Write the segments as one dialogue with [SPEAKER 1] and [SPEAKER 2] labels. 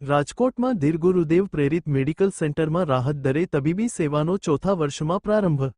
[SPEAKER 1] રાજકોટમાં ધીર ગુરુદેવ પ્રેરિત મેડિકલ સેન્ટરમાં રાહત દરે તબીબી સેવાનો ચોથા વર્ષમાં પ્રારંભ।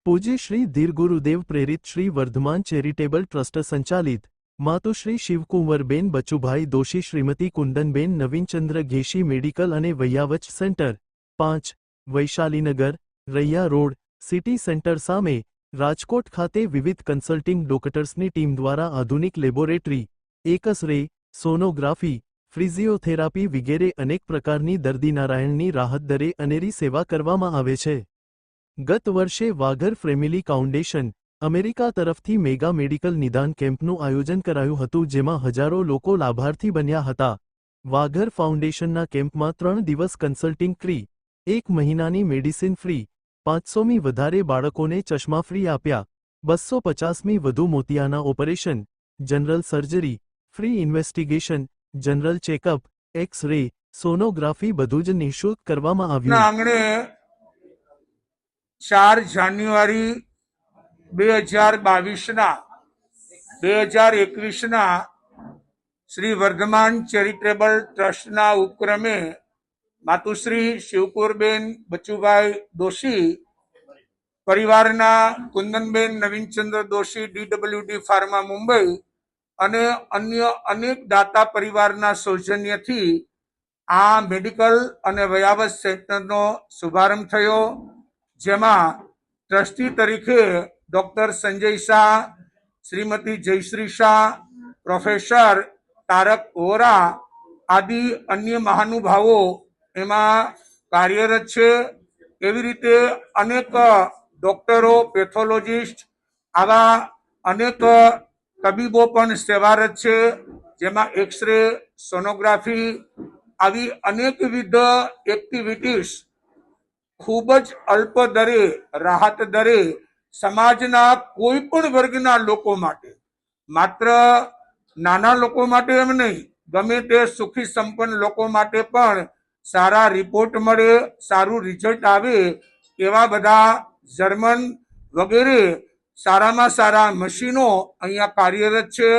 [SPEAKER 1] પૂજ્ય શ્રી ધીર ગુરુદેવ પ્રેરિત શ્રી વર્ધમાન ચેરિટેબલ ટ્રસ્ટ સંચાલિત માતુશ્રી શિવકુંવરબેન બચુભાઈ દોશી શ્રીમતી કુંદનબેન નવીનચંદ્ર ઘેશી મેડિકલ અને વૈયાવચ centre 5 Vaishalinagar Raiya road city centre સામે રાજકોટ ખાતે વિવિધ કન્સલ્ટિંગ ડોક્ટર્સની ટીમ દ્વારા આધુનિક લેબોરેટરી એક્સ-રે સોનોગ્રાફી ફિઝિયોથેરાપી વગેરે અનેક પ્રકારની દર્દી નારાયણની રાહત દરે અનેરી સેવા કરવામાં આવે છે। ગત વર્ષે વાઘર ફેમિલી ફાઉન્ડેશન અમેરિકા તરફથી મેગા મેડિકલ નિદાન કેમ્પનું આયોજન કરાયું હતું, જેમાં હજારો લોકો લાભાર્થી બન્યા હતા। વાઘર ફાઉન્ડેશનના કેમ્પમાં 3 દિવસ કન્સલ્ટિંગ ફ્રી, 1 મહિનાની મેડિસિન ફ્રી, 500મી વધારે બાળકોને ચશ્મા ફ્રી આપ્યા, 250મી વધુ મોતિયાના operation, general surgery, free investigation, general checkup, X-ray, sonography બધું જ નિઃશુલ્ક કરવામાં આવ્યું।
[SPEAKER 2] આંગણે 4 જાન્યુઆરી 2021ના શ્રી વર્ધમાન ચેરિટેબલ ટ્રસ્ટના ઉપક્રમે માતુશ્રી શિવકુંવરબેન બચુભાઈ દોશી પરિવારના કુંદનબેન નવીનચંદ્ર દોશી DWD ફાર્મા મુંબઈ અને અન્ય અનેક દાતા પરિવારના સૌજન્યથી આ મેડિકલ અને વયાવત સેન્ટરનો શુભારંભ થયો, જેમાં ટ્રસ્ટી તરીકે ડોક્ટર સંજય શાહ, શ્રીમતી જયશ્રી શાહ, પ્રોફેસર તારક વોરા આદિ અન્ય મહાનુભાવો એમાં કાર્યરત છે। એવી રીતે અનેક ડોક્ટરો, પેથોલોજીસ્ટ આવા અનેક તબીબો પણ સેવારત છે, જેમાં એક્સ-રે, સોનોગ્રાફી આવી અનેકવિધ એક્ટિવિટીઝ ખૂબ જ અલ્પ દરે, રાહત દરે સમાજના કોઈ પણ વર્ગના લોકો માટે, માત્ર નાના લોકો માટે એમ નહીં, ગમે તે સુખી સંપન્ન લોકો માટે પણ સારા રિપોર્ટ મળે, સારું રિઝલ્ટ આવે એવા બધા જર્મન વગેરે સારામાં સારા મશીનો અહીંયા કાર્યરત છે।